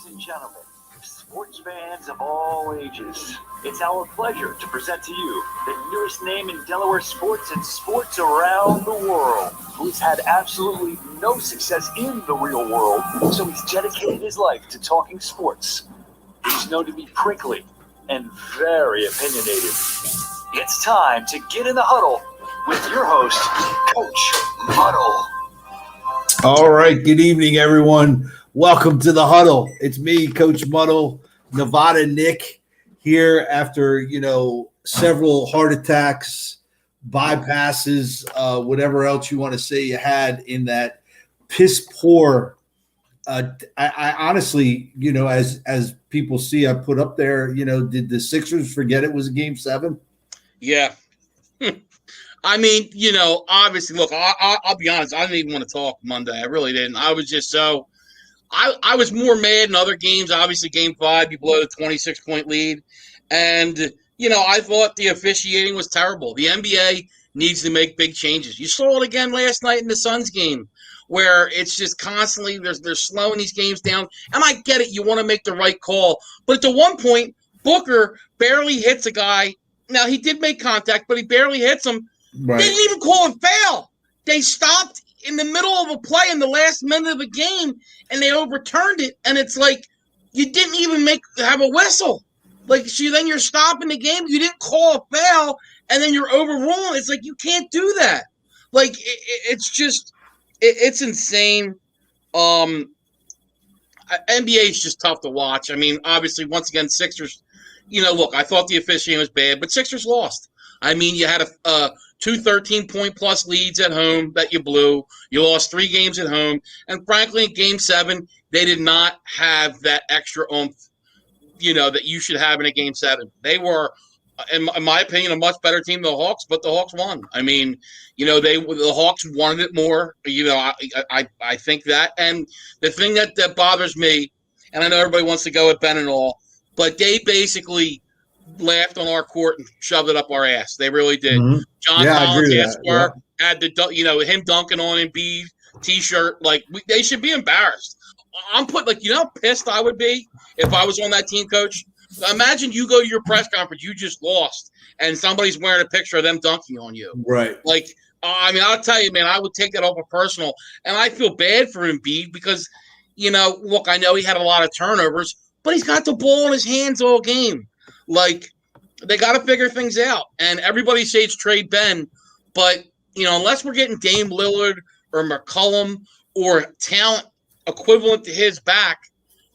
Ladies and gentlemen, sports fans of all ages, it's our pleasure to present to you the newest name in Delaware sports and sports around the world, who's had absolutely no success in the real world, so he's dedicated his life to talking sports. He's known to be prickly and very opinionated. It's time to get in the huddle with your host, Coach Muddle. All right, good evening, everyone. Welcome to the Huddle. It's me, Coach Muddle, Nevada Nick, here after, several heart attacks, bypasses, whatever else you want to say you had in that piss poor. I honestly, as people see, I put up there, did the Sixers forget it was a Game 7? Yeah. I mean, obviously, look, I'll be honest. I didn't even want to talk Monday. I really didn't. I was just so – I was more mad in other games. Obviously, Game 5, you blow the 26-point lead. And, I thought the officiating was terrible. The NBA needs to make big changes. You saw it again last night in the Suns game where it's just constantly – they're slowing these games down. And I get it. You want to make the right call. But at the one point, Booker barely hits a guy. Now, he did make contact, but he barely hits him. Right. They didn't even call a foul. They stopped in the middle of a play in the last minute of the game, and they overturned it. And it's like you didn't even have a whistle. Like, so then you're stopping the game. You didn't call a foul, and then you're overruling. It's like you can't do that. Like, it's just it's insane. NBA is just tough to watch. I mean, obviously, once again, Sixers, look, I thought the officiating was bad, but Sixers lost. I mean, you had two 13-point-plus leads at home that you blew. You lost 3 games at home. And frankly, in Game 7, they did not have that extra oomph, that you should have in a Game 7. They were, in my opinion, a much better team than the Hawks, but the Hawks won. I mean, the Hawks wanted it more. I think that. And the thing that bothers me, and I know everybody wants to go at Ben and all, but they basically – laughed on our court and shoved it up our ass. They really did. Mm-hmm. John Collins had the him dunking on Embiid T-shirt. Like they should be embarrassed. I'm putting how pissed I would be if I was on that team, Coach. Imagine you go to your press conference, you just lost, and somebody's wearing a picture of them dunking on you. Right. Like I'll tell you, man, I would take that over personal, and I feel bad for Embiid because look, I know he had a lot of turnovers, but he's got the ball in his hands all game. Like, they got to figure things out. And everybody says trade Ben, but, unless we're getting Dame Lillard or McCollum or talent equivalent to his back,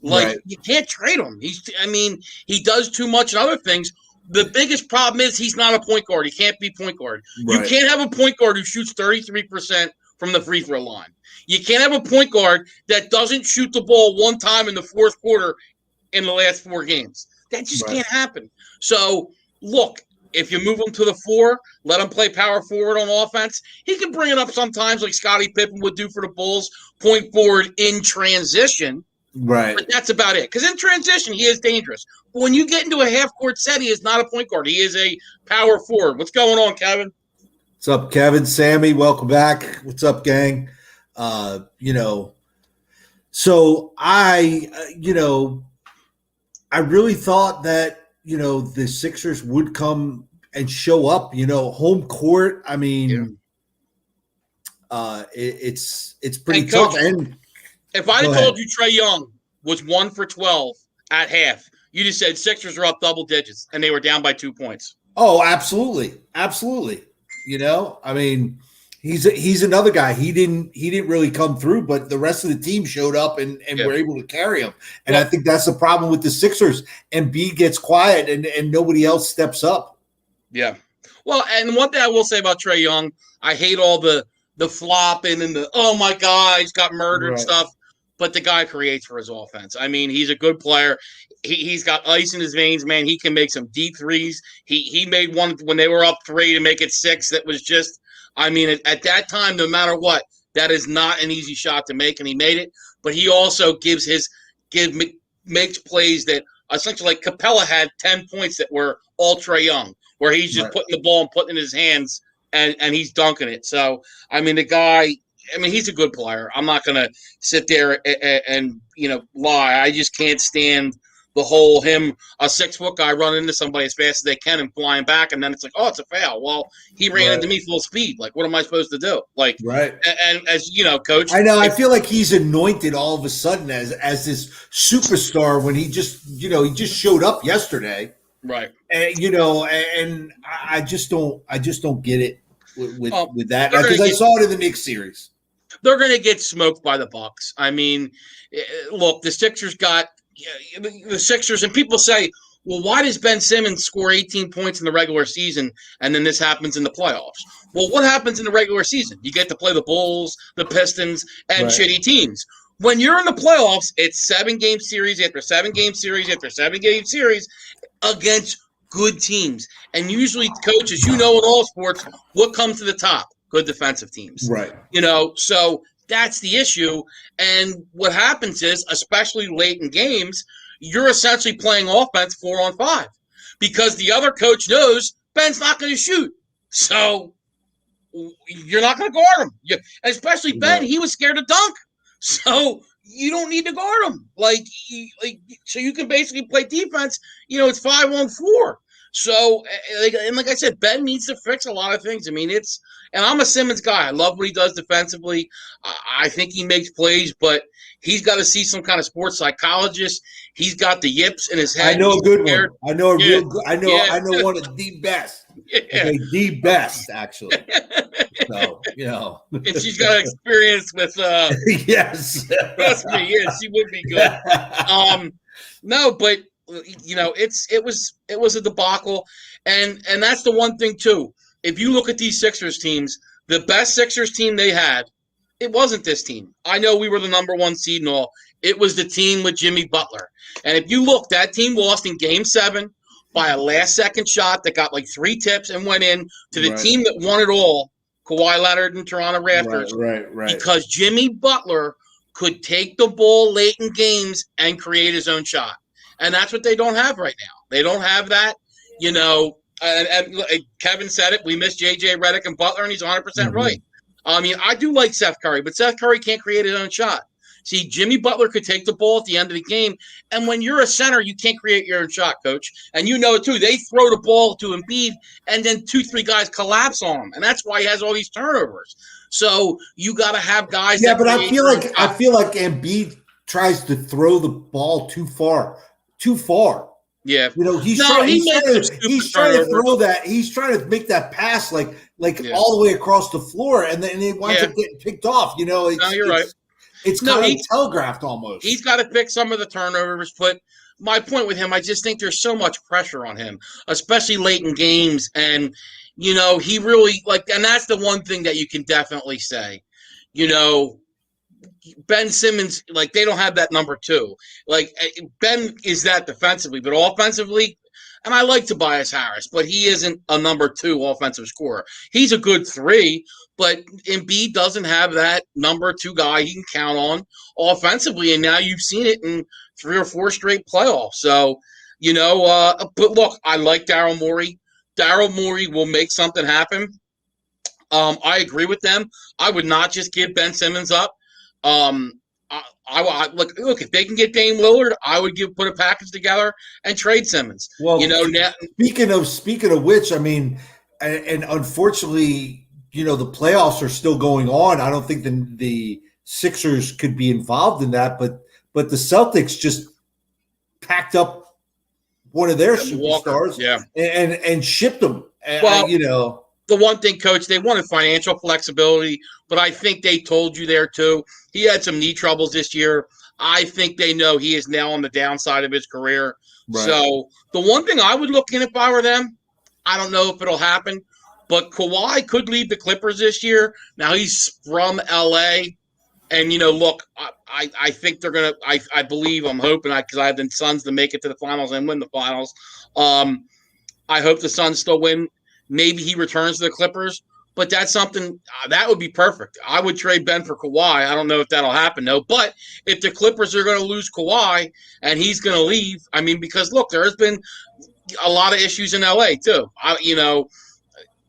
you can't trade him. He does too much and other things. The biggest problem is he's not a point guard. He can't be point guard. Right. You can't have a point guard who shoots 33% from the free throw line. You can't have a point guard that doesn't shoot the ball one time in the fourth quarter in the last 4 games. That just can't happen. So, look, if you move him to the 4, let him play power forward on offense. He can bring it up sometimes like Scottie Pippen would do for the Bulls, point forward in transition. Right. But that's about it. Because in transition, he is dangerous. But when you get into a half-court set, he is not a point guard. He is a power forward. What's going on, Kevin? What's up, Kevin? Sammy, welcome back. What's up, gang? So I really thought that, the Sixers would come and show up, home court. I mean, it's pretty tough. Coach, and if I had told you Trae Young was 1 for 12 at half, you just said Sixers are up double digits and they were down by 2 points. Oh, absolutely. Absolutely. He's another guy. He didn't really come through, but the rest of the team showed up and were able to carry him. And I think that's the problem with the Sixers. Embiid gets quiet and nobody else steps up. Yeah. Well, and one thing I will say about Trae Young, I hate all the flopping and the, oh my God, he's got murdered stuff. But the guy creates for his offense. I mean, he's a good player. He's got ice in his veins, man. He can make some deep threes. He made one when they were up 3 to make it 6. That was just, at that time, no matter what, that is not an easy shot to make, and he made it. But he also makes plays that essentially like Capella had 10 points that were all Trae Young, where he's just putting the ball and putting it in his hands, and he's dunking it. So, the guy, I mean, he's a good player. I'm not going to sit there and lie. I just can't stand the whole him, a 6-foot guy running into somebody as fast as they can and flying back, and then it's like, oh, it's a foul. Well, he ran into me full speed. Like, what am I supposed to do? Like, and as you know, Coach, I know. I feel like he's anointed all of a sudden as this superstar when he just showed up yesterday, right? And and I just don't get it with that because I saw it in the Knicks series. They're going to get smoked by the Bucks. I mean, look, the Sixers got the Sixers, and people say, well, why does Ben Simmons score 18 points in the regular season and then this happens in the playoffs? Well, what happens in the regular season? You get to play the Bulls, the Pistons, and shitty teams. When you're in the playoffs, it's 7-game series after 7-game series after 7-game series against good teams. And usually, Coach, as you know in all sports, what comes to the top? Good defensive teams. Right. So that's the issue. And what happens is, especially late in games, you're essentially playing offense 4-on-5 because the other coach knows Ben's not going to shoot. So you're not going to guard him. Especially Ben, he was scared to dunk. So you don't need to guard him. So you can basically play defense. It's 5-on-4. So, like I said, Ben needs to fix a lot of things. I mean, and I'm a Simmons guy. I love what he does defensively. I think he makes plays, but he's got to see some kind of sports psychologist. He's got the yips in his head. I know a good one. I know a real good. I know one of the best. Yeah. Okay, the best, actually. So, and she's got experience with. Yes. Trust me, yeah, she would be good. No, but it was a debacle, and that's the one thing too. If you look at these Sixers teams, the best Sixers team they had, it wasn't this team. I know we were the number 1 seed and all. It was the team with Jimmy Butler. And if you look, that team lost in Game 7 by a last-second shot that got like 3 tips and went in to the team that won it all, Kawhi Leonard and Toronto Raptors. Right. Because Jimmy Butler could take the ball late in games and create his own shot. And that's what they don't have right now. They don't have that, and Kevin said it. We miss J.J. Redick and Butler, and he's 100% right. I mean, I do like Seth Curry, but Seth Curry can't create his own shot. See, Jimmy Butler could take the ball at the end of the game, and when you're a center, you can't create your own shot, Coach. And you know it, too. They throw the ball to Embiid, and then 2-3 guys collapse on him, and that's why he has all these turnovers. So you got to have guys. Yeah, but I feel like Embiid tries to throw the ball too far. Yeah, he's trying to throw that. He's trying to make that pass like all the way across the floor, and then it winds up getting picked off. You're right. It's kind of telegraphed almost. He's got to fix some of the turnovers. But my point with him, I just think there's so much pressure on him, especially late in games, and he really and that's the one thing that you can definitely say, Ben Simmons, they don't have that number 2. Ben is that defensively, but offensively, and I like Tobias Harris, but he isn't a number 2 offensive scorer. He's a good 3, but Embiid doesn't have that number 2 guy he can count on offensively, and now you've seen it in 3 or 4 straight playoffs. So, but look, I like Daryl Morey. Daryl Morey will make something happen. I agree with them. I would not just give Ben Simmons up. I look if they can get Dame Lillard, I would put a package together and trade Simmons. Well, speaking of which, I mean, and unfortunately, the playoffs are still going on. I don't think the Sixers could be involved in that, but the Celtics just packed up one of their superstars, and shipped them. Well, the one thing, Coach, they wanted financial flexibility, but I think they told you there too. He had some knee troubles this year. I think they know he is now on the downside of his career. Right. So the one thing I would look in if I were them, I don't know if it'll happen, but Kawhi could leave the Clippers this year. Now he's from L.A., and, look, I think they're going to – I believe, I'm hoping, because I have the Suns to make it to the finals and win the finals. I hope the Suns still win. Maybe he returns to the Clippers, but that's something that would be perfect. I would trade Ben for Kawhi. I don't know if that'll happen, though. But if the Clippers are going to lose Kawhi and he's going to leave, I mean, because, look, there has been a lot of issues in L.A., too.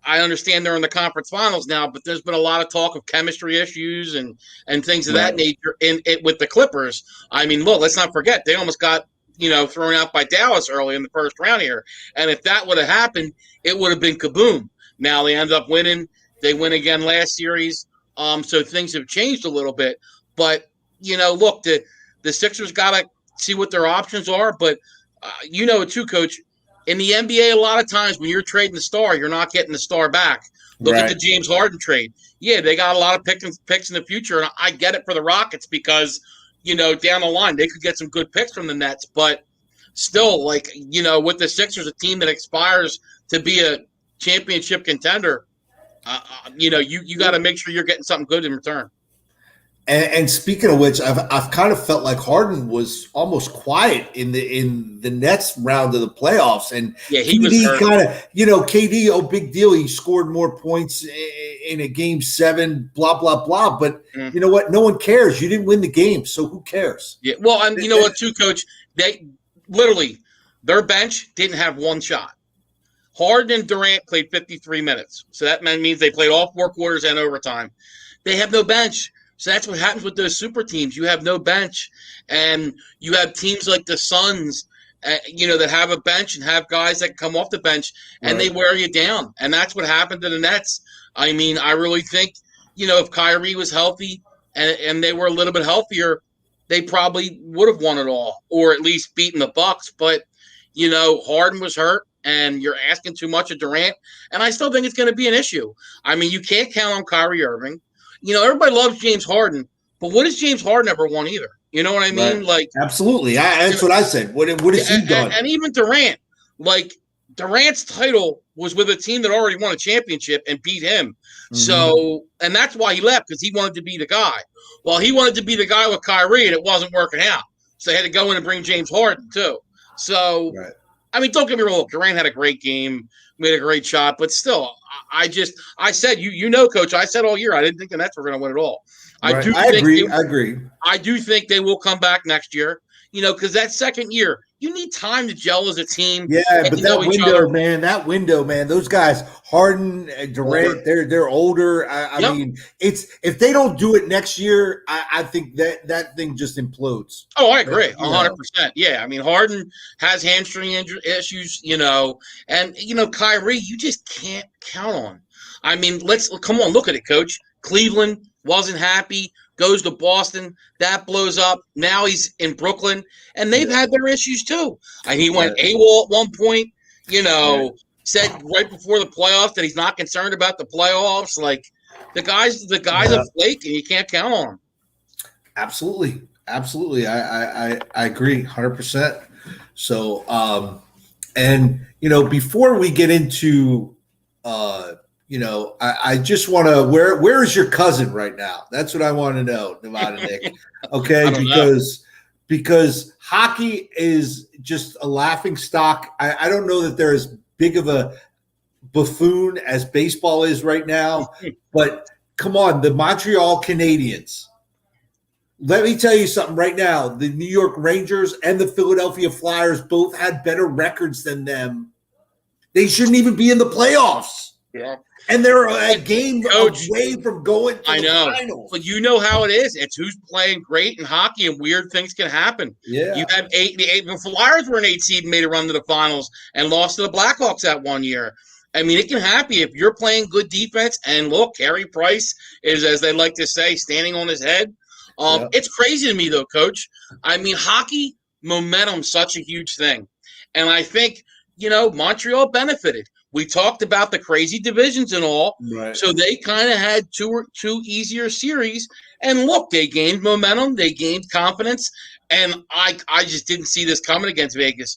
I understand they're in the conference finals now, but there's been a lot of talk of chemistry issues and things of that nature in it with the Clippers. I mean, look, let's not forget they almost got thrown out by Dallas early in the first round here, and if that would have happened, it would have been kaboom. Now they end up winning. They win again last series, so things have changed a little bit. But look, the Sixers got to see what their options are. But it too, Coach. In the NBA, a lot of times when you're trading the star, you're not getting the star back. Look at the James Harden trade. Yeah, they got a lot of picks in the future, and I get it for the Rockets because, down the line, they could get some good picks from the Nets. But still, with the Sixers, a team that aspires to be a championship contender, you got to make sure you're getting something good in return. And speaking of which, I've kind of felt like Harden was almost quiet in the Nets round of the playoffs, and he was kind of KD, big deal. He scored more points in a game 7, blah blah blah. But you know what? No one cares. You didn't win the game, so who cares? Yeah. Well, and you know what, too, Coach? They literally their bench didn't have one shot. Harden and Durant played 53 minutes, so that means they played all 4 quarters and overtime. They have no bench. So that's what happens with those super teams. You have no bench, and you have teams like the Suns, that have a bench and have guys that come off the bench, and they wear you down. And that's what happened to the Nets. I mean, I really think, if Kyrie was healthy and they were a little bit healthier, they probably would have won it all, or at least beaten the Bucks. But, Harden was hurt, and you're asking too much of Durant, and I still think it's going to be an issue. I mean, you can't count on Kyrie Irving. Everybody loves James Harden, but what has James Harden ever won either? You know what I mean? Right. Like, absolutely. That's what I said. What has he done? And even Durant, Durant's title was with a team that already won a championship and beat him. Mm-hmm. So, and that's why he left, because he wanted to be the guy. Well, he wanted to be the guy with Kyrie, and it wasn't working out. So they had to go in and bring James Harden too. So, I mean, don't get me wrong. Durant had a great game, made a great shot, but still, I said, Coach, I said all year, I didn't think the Nets were going to win it all. I agree. I do think they will come back next year, because that second year, you need time to gel as a team. Yeah, but that window, man, those guys, Harden and Durant, they're older. I mean, if they don't do it next year, I think that thing just implodes. Oh, I agree, 100%. Yeah, I mean, Harden has hamstring issues, and Kyrie, you just can't count on. I mean, come on, look at it, Coach. Cleveland wasn't happy. Goes to Boston, that blows up. Now he's in Brooklyn, and they've had their issues too. And he went AWOL at one point, said right before the playoffs that he's not concerned about the playoffs. Like, the guy's a flake, and you can't count on him. Absolutely. I agree 100%. So, and before we get into I just want to, where is your cousin right now? That's what I want to know, Nevada Nick. Okay, because hockey is just a laughing stock. I don't know that they're as big of a buffoon as baseball is right now, but come on, the Montreal Canadiens. Let me tell you something right now. The New York Rangers and the Philadelphia Flyers both had better records than them. They shouldn't even be in the playoffs. Yeah. And they're a game away from going to the finals. But you know how it is. It's who's playing great in hockey, and weird things can happen. Yeah. You have the Flyers were an 8 seed and made a run to the finals and lost to the Blackhawks that one year. I mean, it can happen if you're playing good defense. And look, Carey Price is, as they like to say, standing on his head. It's crazy to me, though, Coach. I mean, hockey momentum's such a huge thing. And I think, Montreal benefited. We talked about the crazy divisions and all. Right. So they kind of had two easier series. And look, they gained momentum. They gained confidence. And I just didn't see this coming against Vegas.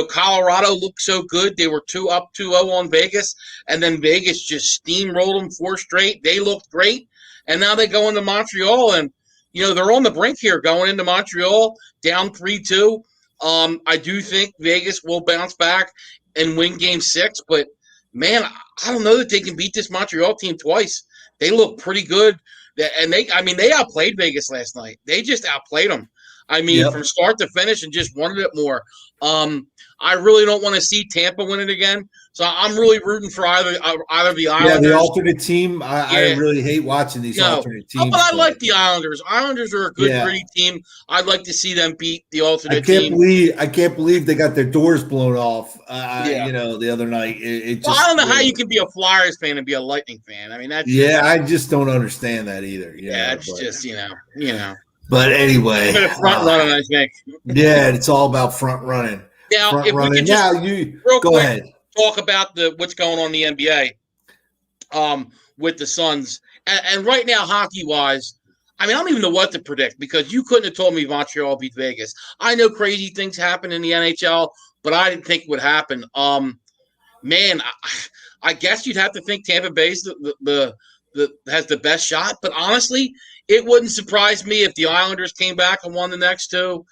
Colorado looked so good. They were 2-0 on Vegas. And then Vegas just steamrolled them 4 straight. They looked great. And now they go into Montreal. And, they're on the brink here going into Montreal, down 3-2. I do think Vegas will bounce back and win Game 6, but man, I don't know that they can beat this Montreal team twice. They look pretty good, and they outplayed Vegas last night. They just outplayed them. I mean, from start to finish, and just wanted it more. I really don't want to see Tampa win it again. So I'm really rooting for either the Islanders. Yeah, the alternate team. I really hate watching these alternate teams. But I like the Islanders. Islanders are a good, gritty team. I'd like to see them beat the alternate team. I can't believe they got their doors blown off. The other night. I don't know how you can be a Flyers fan and be a Lightning fan. I mean, that's I just don't understand that either. Just you know. But anyway, front running, I think. Yeah, it's all about front running. Now, if we could just go ahead. Talk about what's going on in the NBA with the Suns. And right now, hockey-wise, I mean, I don't even know what to predict because you couldn't have told me Montreal beat Vegas. I know crazy things happen in the NHL, but I didn't think it would happen. Man, I guess you'd have to think Tampa Bay's has the best shot. But honestly, it wouldn't surprise me if the Islanders came back and won the next two.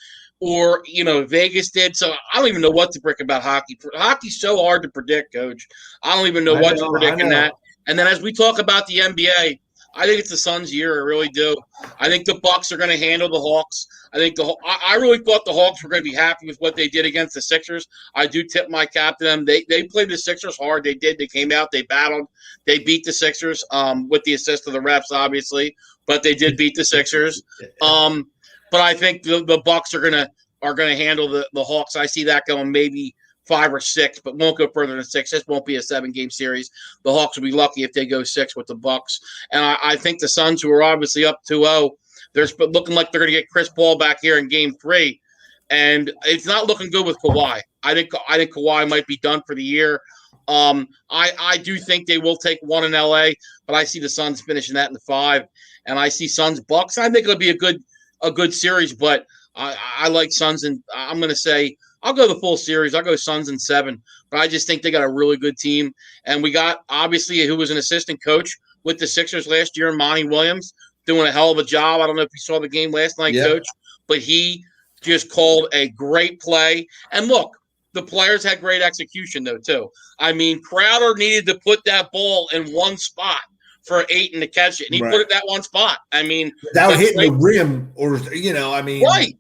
Or, Vegas did. So I don't even know what to predict about hockey. Hockey's so hard to predict, Coach. I don't even know what to predict in that. And then as we talk about the NBA, I think it's the Suns' year. I really do. I think the Bucks are going to handle the Hawks. I really thought the Hawks were going to be happy with what they did against the Sixers. I do tip my cap to them. They played the Sixers hard. They did. They came out. They battled. They beat the Sixers with the assist of the refs, obviously. But they did beat the Sixers. But I think the Bucks are gonna handle the Hawks. I see that going maybe 5 or 6, but won't go further than 6. This won't be a 7-game series. The Hawks will be lucky if they go 6 with the Bucks. And I think the Suns, who are obviously up 2-0, they're looking like they're going to get Chris Paul back here in Game 3, and it's not looking good with Kawhi. I think Kawhi might be done for the year. I do think they will take 1 in LA, but I see the Suns finishing that in 5, and I see Suns Bucks. I think it'll be a good series, but I like Suns, and I'm going to say I'll go the full series. I'll go Suns in 7, but I just think they got a really good team. And we got, obviously, who was an assistant coach with the Sixers last year, Monty Williams, doing a hell of a job. I don't know if you saw the game last night, Coach, but he just called a great play. And look, the players had great execution, though, too. I mean, Crowder needed to put that ball in one spot for Ayton to catch it, and he put it that one spot. I mean, without hitting the rim, or right,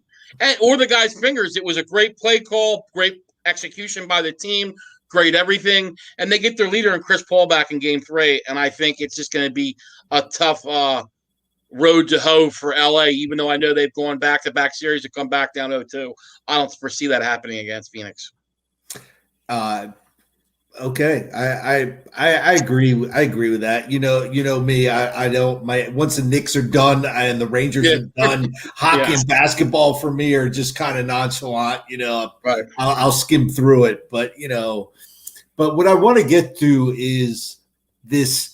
or the guy's fingers. It was a great play call, great execution by the team, great everything, and they get their leader and Chris Paul back in Game 3. And I think it's just going to be a tough road to hoe for LA. Even though I know they've gone back-to-back series to come back down 0-2, I don't foresee that happening against Phoenix. Okay, I agree. I agree with that. You know me. I don't. Once the Knicks are done and the Rangers are done, hockey and basketball for me are just kind of nonchalant. Right. I'll skim through it, but but what I want to get to is this.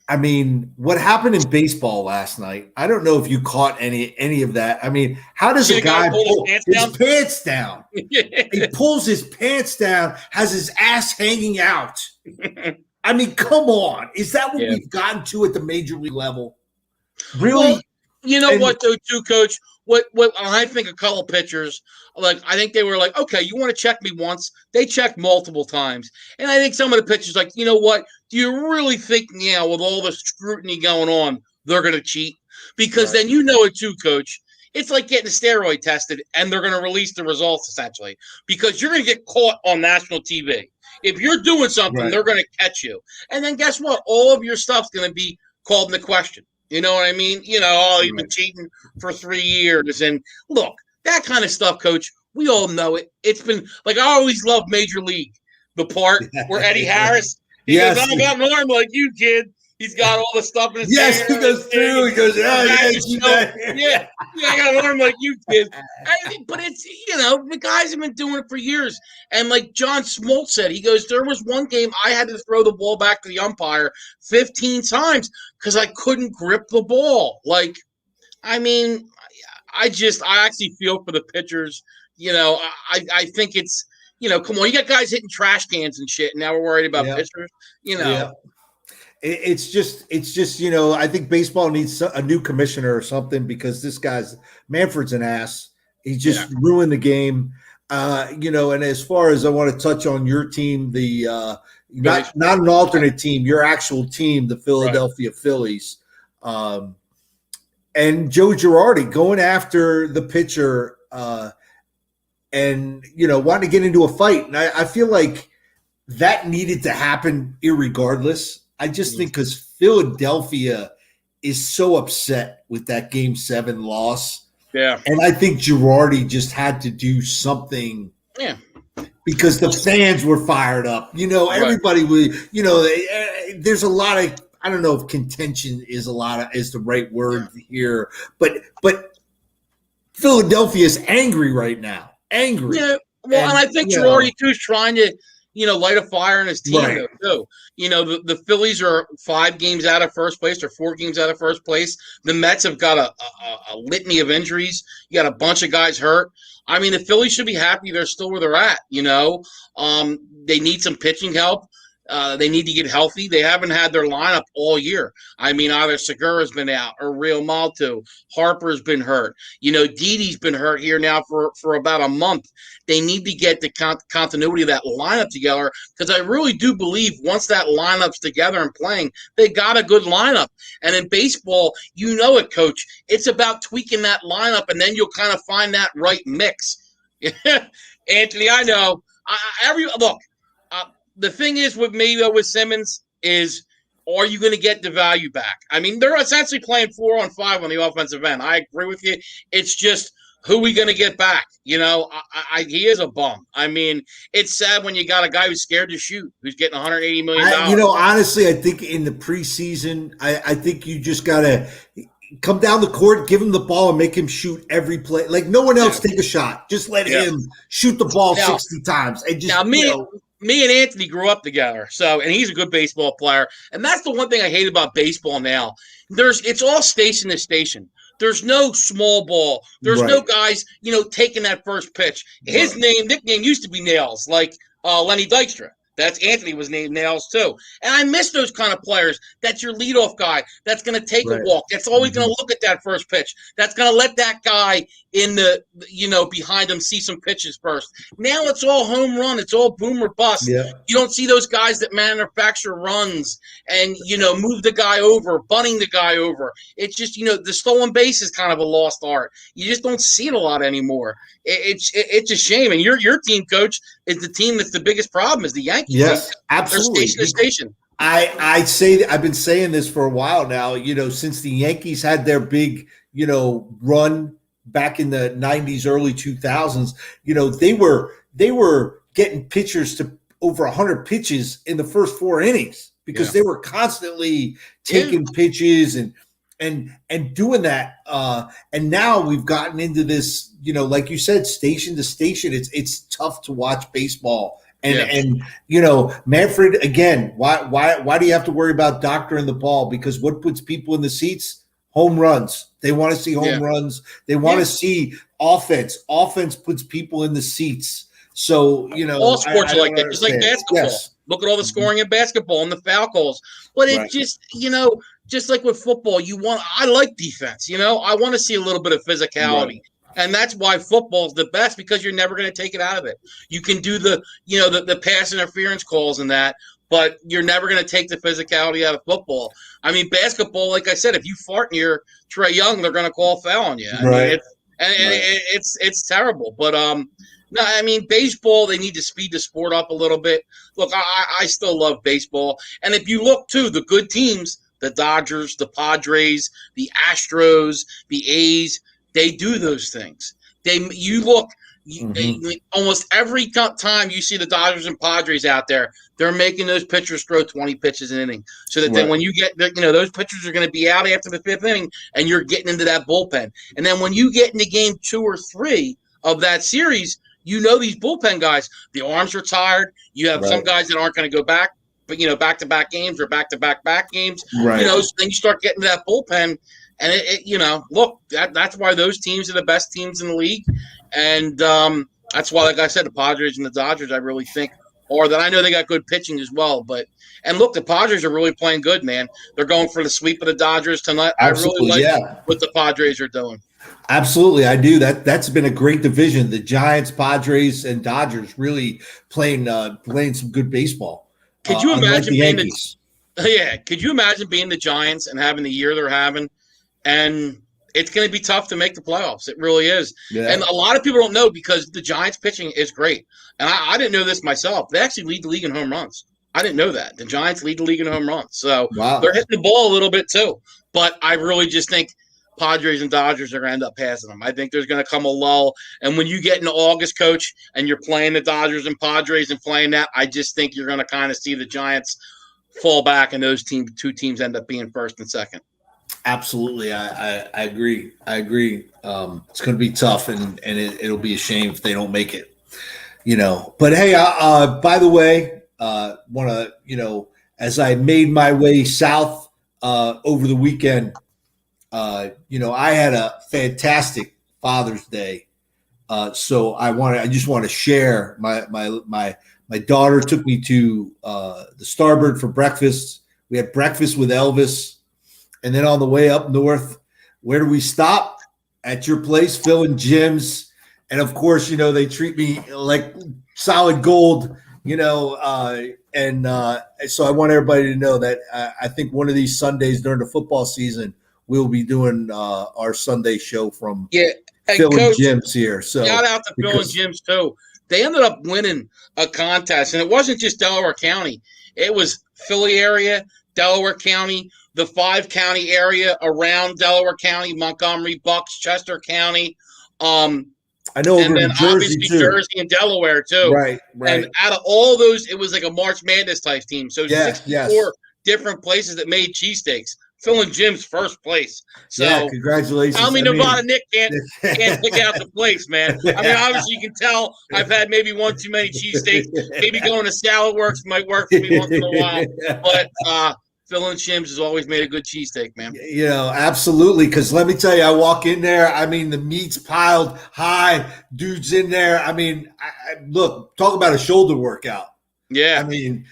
I mean, what happened in baseball last night? I don't know if you caught any of that. I mean, how does a guy pull his pants down? He pulls his pants down, has his ass hanging out. I mean, come on. Is that what we've gotten to at the major league level? Really? Well, what, though, too, Coach? What I think a couple pitchers, I think they were like, okay, you want to check me once? They checked multiple times. And I think some of the pitchers like, you know what? Do you really think now with all the scrutiny going on, they're going to cheat? Because then it too, Coach. It's like getting steroid tested, and they're going to release the results, essentially. Because you're going to get caught on national TV. If you're doing something, they're going to catch you. And then guess what? All of your stuff's going to be called into question. You know what I mean? You've been cheating for 3 years. And look, that kind of stuff, Coach, we all know it. It's been I always love Major League, the part where Eddie Harris, he goes, I got an arm like you, kid. He's got all the stuff in his hair. He goes through. He goes, I got an arm like you, kid. But it's, the guys have been doing it for years. And like John Smoltz said, he goes, there was one game I had to throw the ball back to the umpire 15 times because I couldn't grip the ball. I actually feel for the pitchers. I think it's, come on, you got guys hitting trash cans and shit, and now we're worried about pitchers. It's just I think baseball needs a new commissioner or something because this guy's Manfred's an ass. He just ruined the game. And as far as I want to touch on your team, the not an alternate team, your actual team, the Philadelphia Phillies. and Joe Girardi going after the pitcher, and wanting to get into a fight. And I feel like that needed to happen irregardless. I just think because Philadelphia is so upset with that Game 7 loss. Yeah. And I think Girardi just had to do something. Yeah. Because the fans were fired up. Everybody was, there's a lot of, I don't know if contention is the right word here, but Philadelphia is angry right now. Angry. Yeah. Well, and I think Girardi too is trying to, light a fire in his team right. too. The Phillies are 5 games out of first place or 4 games out of first place. The Mets have got a litany of injuries. You got a bunch of guys hurt. I mean, the Phillies should be happy they're still where they're at. They need some pitching help. They need to get healthy. They haven't had their lineup all year. I mean, either Segura's been out or Real Malto. Harper's been hurt. Didi's been hurt here now for about a month. They need to get the continuity of that lineup together because I really do believe once that lineup's together and playing, they got a good lineup. And in baseball, it, Coach. It's about tweaking that lineup, and then you'll kind of find that right mix. Anthony, I know. The thing is with me, though, with Simmons is, are you going to get the value back? I mean, they're essentially playing 4-on-5 on the offensive end. I agree with you. It's just, who are we going to get back? He is a bum. I mean, it's sad when you got a guy who's scared to shoot, who's getting $180 million. Honestly, I think in the preseason, I think you just got to come down the court, give him the ball, and make him shoot every play. Like, no one else take a shot. Just let him shoot the ball 60 times. And just, me and Anthony grew up together, and he's a good baseball player. And that's the one thing I hate about baseball now. It's all station to station. There's no small ball. There's no guys, taking that first pitch. His nickname used to be Nails, like Lenny Dykstra. That's Anthony was named Nails too. And I miss those kind of players. That's your leadoff guy. That's going to take a walk. That's always going to look at that first pitch. That's going to let that guy in the, behind him see some pitches first. Now it's all home run. It's all boom or bust. Yeah. You don't see those guys that manufacture runs and, move the guy over, bunting the guy over. It's just, the stolen base is kind of a lost art. You just don't see it a lot anymore. It's a shame. And your team, Coach, is the team that's the biggest problem is the Yankees. Yes, absolutely. They're station to station. I say I've been saying this for a while now. Since the Yankees had their big, run back in the 90s, early 2000s, they were getting pitchers to over 100 pitches in the first 4 innings because they were constantly taking pitches and doing that. And now we've gotten into this, like you said, station to station. It's tough to watch baseball. And Manfred, again, why do you have to worry about doctoring the ball? Because what puts people in the seats? Home runs. They want to see home runs. They want to see offense. Offense puts people in the seats. So, all sports are like that, just like basketball. Yes. Look at all the scoring in basketball and the foul calls. But it just, just like with football, I like defense. I want to see a little bit of physicality. Right. And that's why football is the best because you're never going to take it out of it. You can do the pass interference calls and that, but you're never going to take the physicality out of football. I mean, basketball, like I said, if you fart near Trae Young, they're going to call foul on you. I mean, it's terrible. But no, I mean, baseball, they need to speed the sport up a little bit. Look, I still love baseball. And if you look, too, the good teams, the Dodgers, the Padres, the Astros, the A's, they do those things. Almost every time you see the Dodgers and Padres out there, they're making those pitchers throw 20 pitches an inning. So that then when you get, those pitchers are going to be out after the 5th inning and you're getting into that bullpen. And then when you get into game 2 or 3 of that series, these bullpen guys, the arms are tired. You have some guys that aren't going to go back, but, back-to-back games or back-to-back games. Right. So then you start getting to that bullpen. And look, that's why those teams are the best teams in the league. And that's why, like I said, the Padres and the Dodgers, I really think, are that. I know they got good pitching as well. And look, the Padres are really playing good, man. They're going for the sweep of the Dodgers tonight. Absolutely, I really like what the Padres are doing. Absolutely, I do. That's been a great division. The Giants, Padres, and Dodgers really playing some good baseball. Could you imagine could you imagine being the Giants and having the year they're having? And it's going to be tough to make the playoffs. It really is. Yeah. And a lot of people don't know because the Giants pitching is great. And I didn't know this myself. They actually lead the league in home runs. I didn't know that. The Giants lead the league in home runs. So they're hitting the ball a little bit too. But I really just think Padres and Dodgers are going to end up passing them. I think there's going to come a lull. And when you get into August, Coach, and you're playing the Dodgers and Padres and playing that, I just think you're going to kind of see the Giants fall back and those two teams end up being first and second. Absolutely. I agree. It's going to be tough, and it'll be a shame if they don't make it, But hey, by the way, want to, as I made my way south over the weekend, I had a fantastic Father's Day. So I just want to share my daughter took me to the Starboard for breakfast. We had breakfast with Elvis. And then on the way up north, where do we stop? At your place, Phil and Jim's. And of course, they treat me like solid gold, so I want everybody to know that I think one of these Sundays during the football season, we'll be doing our Sunday show from Phil Coach, and Jim's here. So shout out to Phil and Jim's too. They ended up winning a contest, and it wasn't just Delaware County. It was Philly area, Delaware County, the 5-county area around Delaware County, Montgomery, Bucks, Chester County. I know, and then obviously Jersey and Delaware too. Right. And out of all those, it was like a March Madness type team. So 64 different places that made cheesesteaks. Phil and Jim's first place. So congratulations. Tell me Nevada Nick can't pick out the place, man. I mean, obviously you can tell I've had maybe one too many cheesesteaks. Maybe going to Salad Works might work for me once in a while. But Phil and Jim's has always made a good cheesesteak, man. Absolutely. Because let me tell you, I walk in there. I mean, the meat's piled high. Dude's in there. I mean, look, talk about a shoulder workout. Yeah. I mean,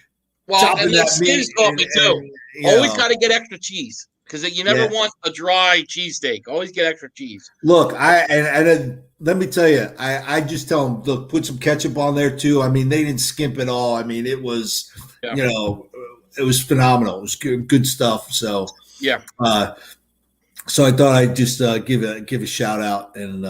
well, and the skins taught me too. Always got to get extra cheese because you never want a dry cheesesteak. Always get extra cheese. Look, and let me tell you, I just tell them, look, put some ketchup on there too. I mean, they didn't skimp at all. I mean, it was, it was phenomenal. It was good stuff. So so I thought I'd just give a shout out and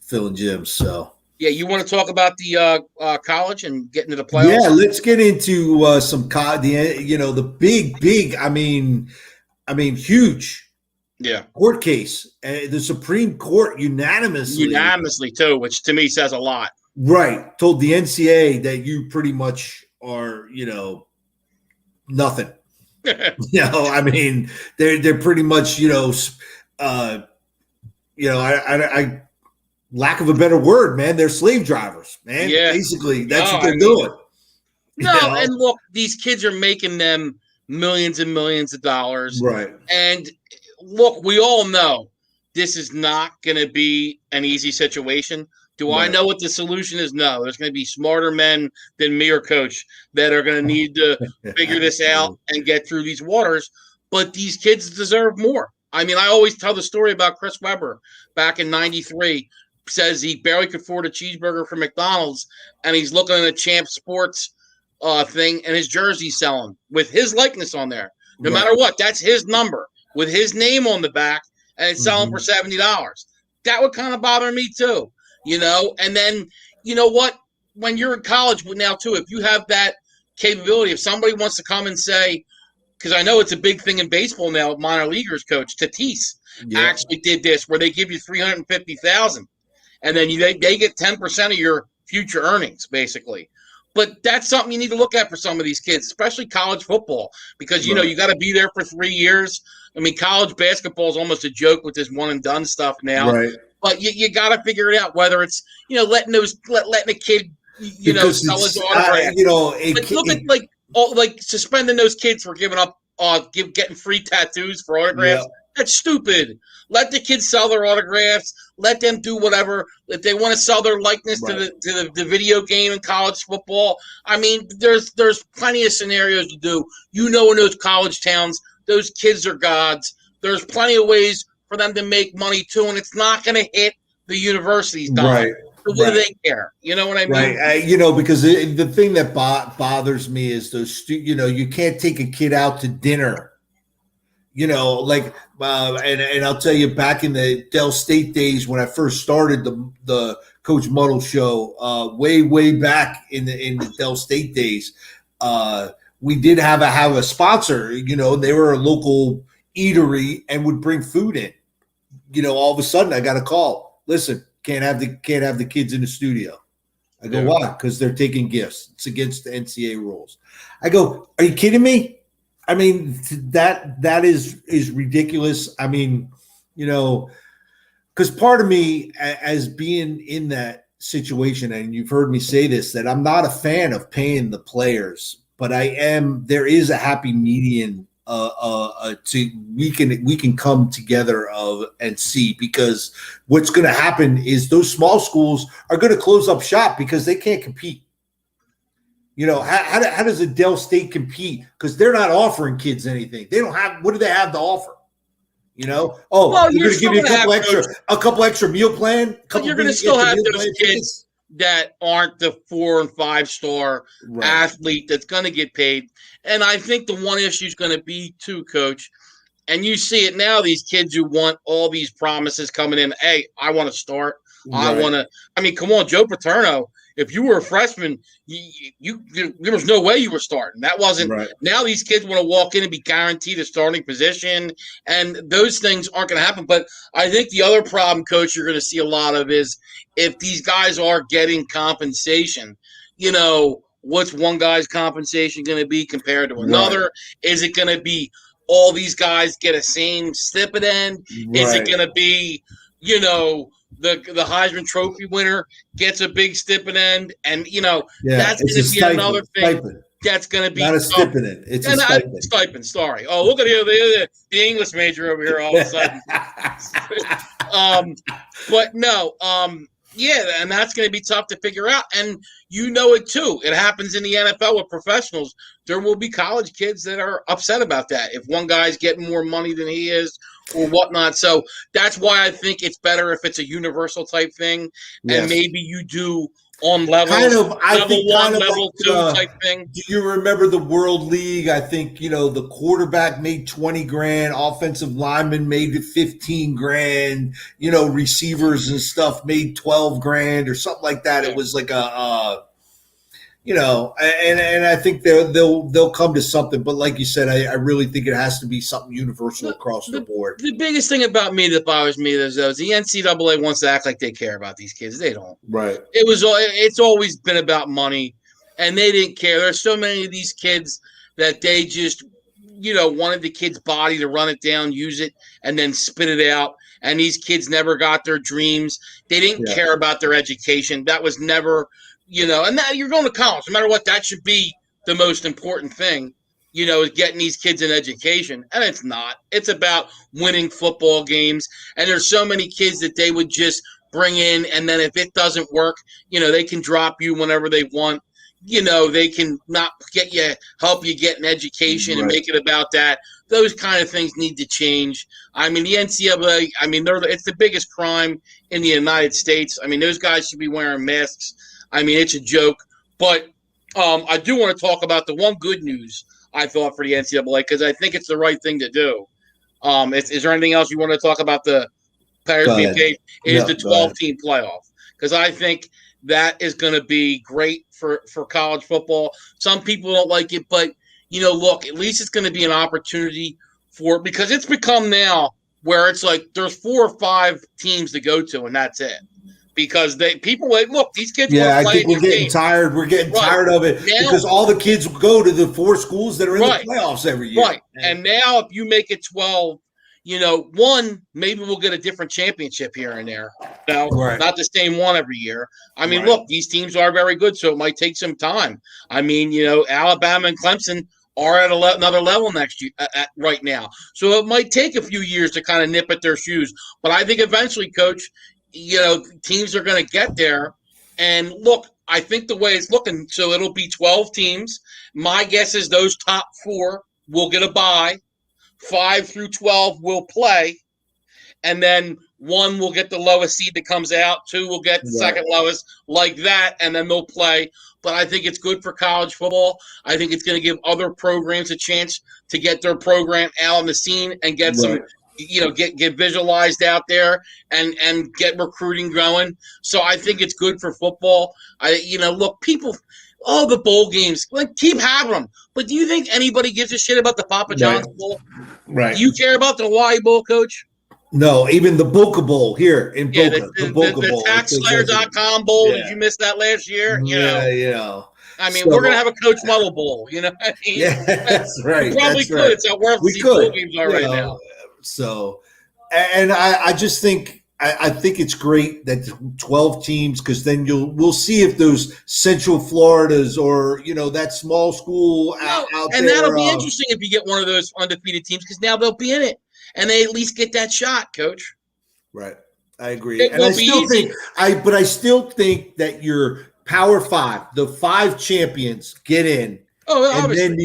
Phil and Jim. So. Yeah, you want to talk about the college and get into the playoffs? Yeah, let's get into the big. I mean, huge. Yeah. Court case. The Supreme Court unanimously too, which to me says a lot. Right. Told the NCAA that you pretty much are, nothing. I mean, they're pretty much, I lack of a better word, man, they're slave drivers, man. Yeah. Basically, that's what they're doing. And look, these kids are making them millions and millions of dollars. Right. And look, we all know this is not going to be an easy situation. Do I know what the solution is? No. There's going to be smarter men than me or Coach that are going to need to figure this out and get through these waters. But these kids deserve more. I mean, I always tell the story about Chris Webber back in '93. Says he barely could afford a cheeseburger from McDonald's, and he's looking at a Champ Sports thing, and his jersey selling with his likeness on there. No matter what, that's his number with his name on the back, and it's selling for $70. That would kind of bother me too, And then, you know what? When you're in college now too, if you have that capability, if somebody wants to come and say, because I know it's a big thing in baseball now, minor leaguers coach Tatis actually did this, where they give you $350,000. And then they get 10% of your future earnings, basically. But that's something you need to look at for some of these kids, especially college football, because, you got to be there for 3 years. I mean, college basketball is almost a joke with this one-and-done stuff now. Right. But you got to figure it out, whether it's, letting a kid, sell his autograph. Look at, suspending those kids for giving up, getting free tattoos for autographs. Yeah. That's stupid. Let the kids sell their autographs. Let them do whatever. If they want to sell their likeness to the video game in college football, I mean, there's plenty of scenarios to do. In those college towns, those kids are gods. There's plenty of ways for them to make money too, and it's not going to hit the universities. Right. So what do they care? You know what I mean? Right. Because the thing that bothers me is those. You can't take a kid out to dinner. Like, and I'll tell you, back in the Dell State days when I first started the Coach Muddle show, way back in the Dell State days, we did have a sponsor. They were a local eatery and would bring food in. All of a sudden I got a call. Listen, can't have the kids in the studio. I go, why? Because they're taking gifts. It's against the NCAA rules. I go, are you kidding me? I mean, that is ridiculous. I mean, because part of me, as being in that situation, and you've heard me say this, that I'm not a fan of paying the players, but there is a happy median we can come together and see, because what's going to happen is those small schools are going to close up shop because they can't compete. How does a Dell State compete? Because they're not offering kids anything. They don't have. What do they have to offer? Well, you're going to give you a couple extra meal plan. But you're going to still have those kids that aren't the 4 and 5 star athlete that's going to get paid. And I think the one issue is going to be too, Coach. And you see it now, these kids who want all these promises coming in. Hey, I want to start. Right. I mean, come on, Joe Paterno. If you were a freshman, there was no way you were starting. That wasn't right. Now these kids want to walk in and be guaranteed a starting position, and those things aren't going to happen. But I think the other problem, Coach, you're going to see a lot of is if these guys are getting compensation, what's one guy's compensation going to be compared to another? Right. Is it going to be all these guys get a same stipend? Right. Is it going to be, the Heisman Trophy winner gets a big stipend, and that's going to be another thing. Stipend. That's going to be not a stipend. It's a stipend. Stipend. Sorry. Oh, look at the English major over here all of a sudden. But no. Yeah, and that's going to be tough to figure out. And it too. It happens in the NFL with professionals. There will be college kids that are upset about that if one guy's getting more money than he is or whatnot. So that's why I think it's better if it's a universal type thing. Yes. And maybe you do on level, level 1, level 2 type thing. Do you remember the World League? I think, the quarterback made 20 grand, offensive lineman made 15 grand, receivers and stuff made 12 grand or something like that. Yeah. It was like and I think they'll come to something. But like you said, I really think it has to be something universal across the board. The biggest thing about me that bothers me is the NCAA wants to act like they care about these kids. They don't. Right. It's always been about money, and they didn't care. There's so many of these kids that they just, wanted the kid's body to run it down, use it, and then spit it out. And these kids never got their dreams. They didn't care about their education. That was never – and now you're going to college. No matter what, that should be the most important thing, is getting these kids an education. And it's not. It's about winning football games. And there's so many kids that they would just bring in, and then if it doesn't work, they can drop you whenever they want. They can not help you get an education and make it about that. Those kind of things need to change. I mean, the NCAA, it's the biggest crime in the United States. I mean, those guys should be wearing masks. I mean, it's a joke, but I do want to talk about the one good news I thought for the NCAA, because I think it's the right thing to do. Is there anything else you want to talk about the players being paid? Is the 12-team playoff, because I think that is going to be great for college football. Some people don't like it, but, look, at least it's going to be an opportunity because it's become now where it's like there's 4 or 5 teams to go to, and that's it. Because people look, these kids. Yeah, I think we're getting tired. We're getting tired of it because all the kids go to the 4 schools that are in the playoffs every year. Right, and now if you make it 12, maybe we'll get a different championship here and there. Not the same one every year. I mean, look, these teams are very good, so it might take some time. I mean, Alabama and Clemson are at another level next year right now, so it might take a few years to kind of nip at their shoes. But I think eventually, Coach, teams are going to get there. And look, I think the way it's looking, so it'll be 12 teams. My guess is those top 4 will get a bye. 5 through 12 will play. and then one will get the lowest seed that comes out, two will get the second lowest, like that, and then they'll play. But I think it's good for college football. I think it's going to give other programs a chance to get their program out on the scene and get some, get visualized out there and get recruiting going. So I think it's good for football. Look, people, all the bowl games, keep having them. But do you think anybody gives a shit about the Papa John's Bowl? Right. Do you care about the Hawaii Bowl, Coach? No, even the Boca Bowl here in Boca. The TaxSlayer.com Bowl. Did you miss that last year? I mean, we're going to have a Coach Muddle Bowl. You know what I mean? Yeah, that's right. We probably could. Right. It's how worth these bowl games are right now. So, and I just think I think it's great that 12 teams, because then we'll see if those Central Floridas or that small school out and there. That'll be interesting if you get one of those undefeated teams, because now they'll be in it and they at least get that shot, Coach. Right, I agree, and I still think that your Power Five, the 5 champions, get in. Oh, and obviously. then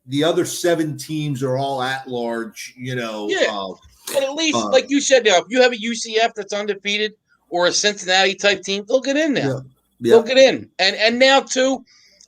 the other seven teams are all at large. But at least, like you said, now if you have a UCF that's undefeated or a Cincinnati type team, they'll get in now. Yeah. They'll get in, and now too,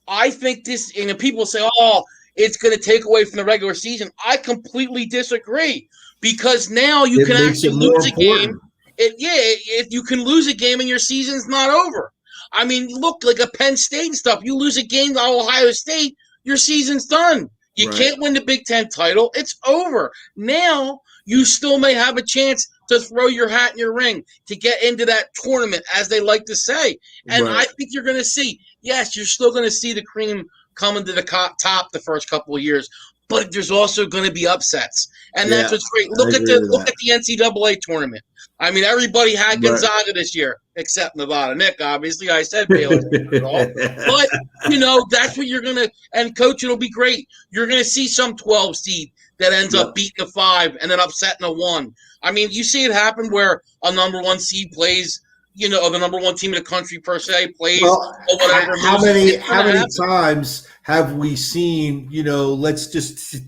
I think this. People say, "Oh, it's going to take away from the regular season." I completely disagree, because now you can actually lose a game. If you can lose a game and your season's not over. I mean, look, like a Penn State and stuff. You lose a game to Ohio State, your season's done. You can't win the Big Ten title. It's over. Now you still may have a chance to throw your hat in your ring to get into that tournament, as they like to say. And I think you're going to see, yes, you're still going to see the cream coming to the top the first couple of years, but there's also going to be upsets. And that's what's great. Look at the NCAA tournament. I mean, everybody had Gonzaga this year, except Nevada. Nick, obviously, I said Baylor. But, that's what you're going to – and, Coach, it'll be great. You're going to see some 12 seed that ends up beating a 5 and then upsetting a 1. I mean, you see it happen where a number 1 seed plays, or the number 1 team in the country, per se, plays or whatever. How many times have we seen, let's just –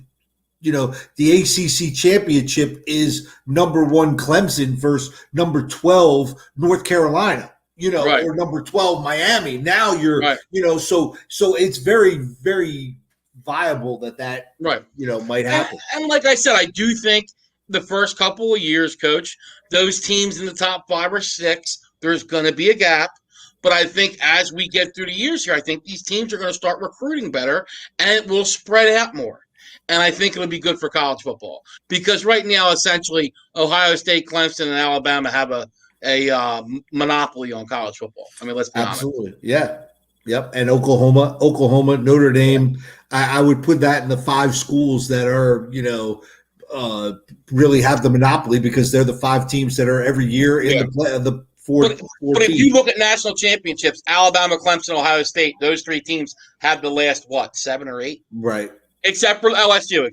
the ACC championship is number 1 Clemson versus number 12 North Carolina, or number 12 Miami. Now you're, so it's very, very viable that might happen. And like I said, I do think the first couple of years, Coach, those teams in the top 5 or 6, there's going to be a gap. But I think as we get through the years here, I think these teams are going to start recruiting better, and it will spread out more. And I think it'll be good for college football, because right now, essentially, Ohio State, Clemson, and Alabama have a monopoly on college football. I mean, let's be honest. Absolutely. Yeah. Yep. And Oklahoma, Notre Dame. I would put that in the 5 schools that are, really have the monopoly, because they're the 5 teams that are every year in the four But if you look at national championships, Alabama, Clemson, Ohio State, those 3 teams have the last, 7 or 8? Right. Except for LSU,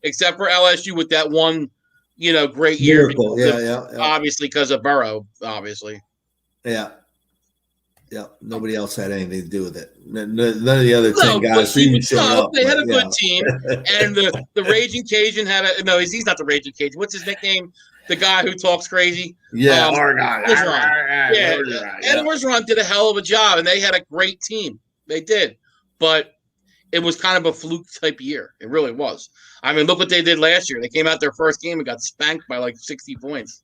Except for LSU with that one, great year. Miracle. Obviously, because of Burrow, obviously. Yeah. Yeah. Nobody else had anything to do with it. None of the other 10 guys even showed up. They had a good team. And the Raging Cajun had he's not the Raging Cajun. What's his nickname? The guy who talks crazy. Yeah. Ed Orgeron did a hell of a job, and they had a great team. They did. But it was kind of a fluke type year. It really was. I mean, look what they did last year. They came out their first game and got spanked by like 60 points.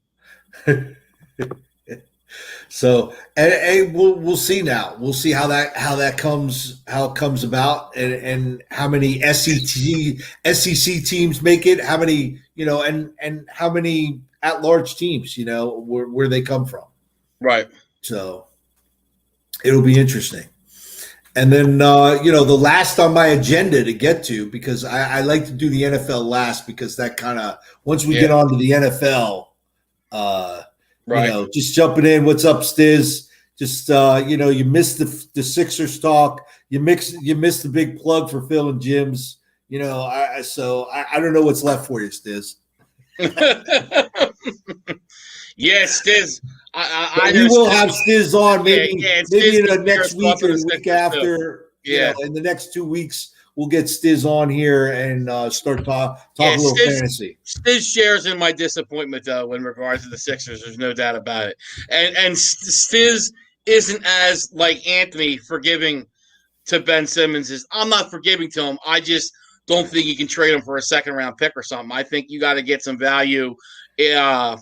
So, and we'll see now. We'll see how it comes about, and how many SEC teams make it. How many, and how many at-large teams, where they come from. Right. So it'll be interesting. And then, the last on my agenda to get to, because I like to do the NFL last, because that kind of, once we get on to the NFL, just jumping in. What's up, Stiz? Just, you missed the Sixers talk. You missed the big plug for Phil and Jim's. I don't know what's left for you, Stiz. Yes, Stiz. We will have Stiz on maybe in the next week or the week after. In the next 2 weeks, we'll get Stiz on here and start talk a little fantasy. Stiz shares in my disappointment though in regards to the Sixers. There's no doubt about it. And Stiz isn't as like Anthony forgiving to Ben Simmons is. I'm not forgiving to him. I just don't think you can trade him for a second round pick or something. I think you got to get some value. I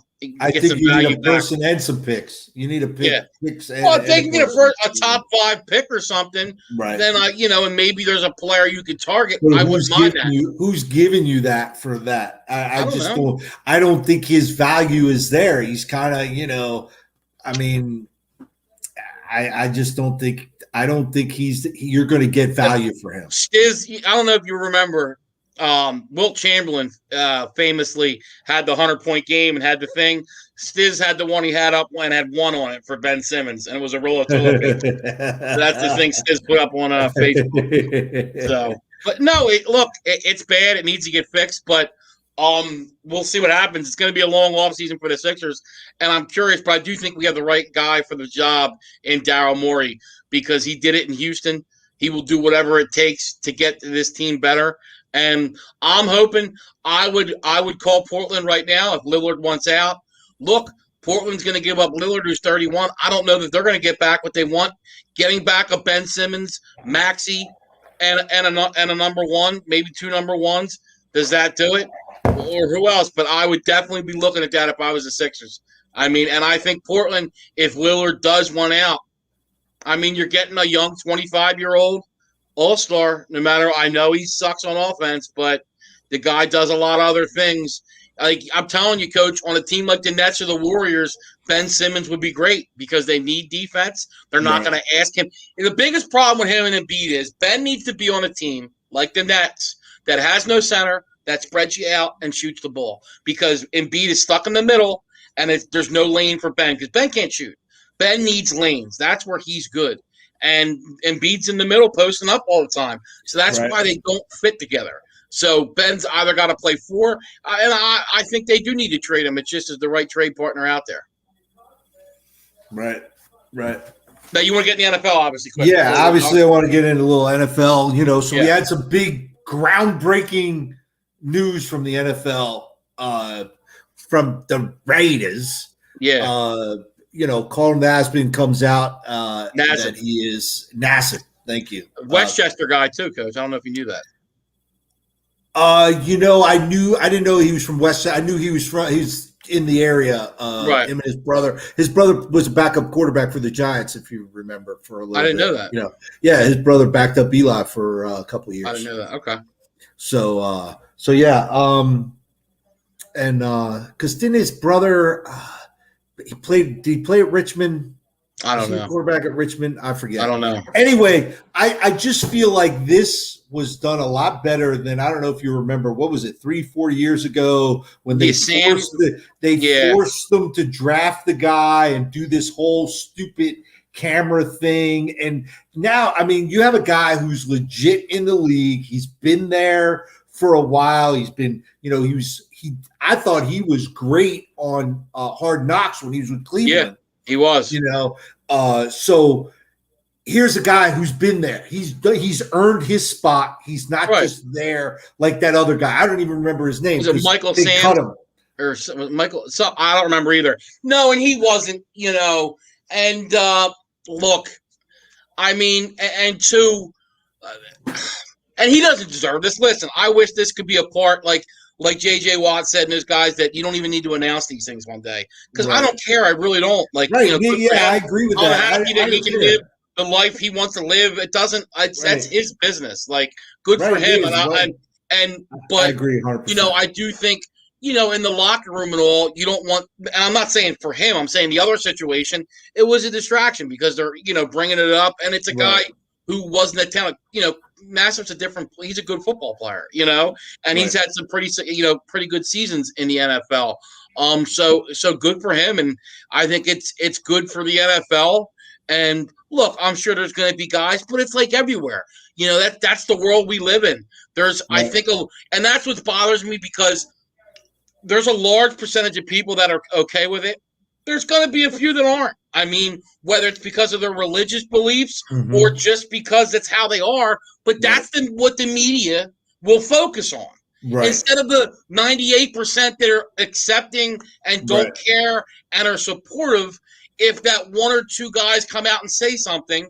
think you need a person and some picks. You need a pick. Yeah. Picks well, if they can get a top 5 pick or something, right? Then and maybe there's a player you could target. I wouldn't mind that. Who's giving you that for that? I just know. I don't think his value is there. He's kind of, I mean, I just don't think. I don't think you're going to get value for him. I don't know if you remember. Wilt Chamberlain famously had the 100-point game and had the thing. Stiz had the one he had up and had one on it for Ben Simmons, and it was a roll of toilet paper. So that's the thing Stiz put up on Facebook. So, but no, it's bad. It needs to get fixed, but we'll see what happens. It's going to be a long offseason for the Sixers, and I'm curious, but I do think we have the right guy for the job in Daryl Morey because he did it in Houston. He will do whatever it takes to get this team better. And I'm hoping I would call Portland right now if Lillard wants out. Look, Portland's going to give up Lillard, who's 31. I don't know that they're going to get back what they want. Getting back a Ben Simmons, Maxey, and a number one, maybe 2 number ones. Does that do it? Or who else? But I would definitely be looking at that if I was the Sixers. I mean, and I think Portland, if Lillard does want out, I mean, you're getting a young 25-year-old all-star, no matter – I know he sucks on offense, but the guy does a lot of other things. Like I'm telling you, Coach, on a team like the Nets or the Warriors, Ben Simmons would be great because they need defense. They're not going to ask him. And the biggest problem with him and Embiid is Ben needs to be on a team like the Nets that has no center, that spreads you out and shoots the ball because Embiid is stuck in the middle and there's no lane for Ben because Ben can't shoot. Ben needs lanes. That's where he's good. And Embiid's in the middle posting up all the time. So that's why they don't fit together. So Ben's either got to play 4, and I think they do need to trade him. It's just as the right trade partner out there. Right. Now you want to get in the NFL, obviously. Quick. Yeah, obviously I want to get into a little NFL. So we had some big groundbreaking news from the NFL from the Raiders. Yeah. Colin Nassib comes out that he is Nassib. Thank you. Westchester guy too, Coach. I don't know if you knew that. I didn't know he was from Westchester. I knew he's in the area. Right. Him and his brother. His brother was a backup quarterback for the Giants, if you remember, for a little bit. I didn't know that. Yeah, his brother backed up Eli for a couple of years. I didn't know that. Okay. So yeah. And because didn't his brother did he play at Richmond? I don't know. Quarterback at Richmond? I forget. I don't know. Anyway, I just feel like this was done a lot better than, I don't know if you remember, what was it, 3-4 years ago when they forced them to draft the guy and do this whole stupid camera thing. And now, I mean, you have a guy who's legit in the league. He's been there for a while. He's been, I thought he was great on Hard Knocks when he was with Cleveland. Yeah, he was. So here's a guy who's been there. He's earned his spot. He's not just there like that other guy. I don't even remember his name. Was it Michael Sam or Michael? So I don't remember either. No, and he wasn't. And look, I mean, and two, and he doesn't deserve this. Listen, I wish this could be a part like J.J. Watt said and those guys that you don't even need to announce these things one day because I don't care. I really don't. I agree with that. I'm happy that he can live the life he wants to live. It doesn't. That's his business. Like good for him. But I agree 100%. I do think in the locker room and all, you don't want. And I'm not saying for him. I'm saying the other situation. It was a distraction because they're bringing it up, and it's a guy who wasn't a talent. Nassib's he's a good football player, and he's had some pretty good seasons in the NFL. So good for him, and I think it's good for the NFL. And look, I'm sure there's going to be guys, but it's like everywhere. That's the world we live in. I think, and that's what bothers me because there's a large percentage of people that are okay with it. There's going to be a few that aren't. I mean, whether it's because of their religious beliefs Mhm. or just because that's how they are, but that's what the media will focus on. Right. Instead of the 98% that are accepting and don't care and are supportive, if that one or two guys come out and say something,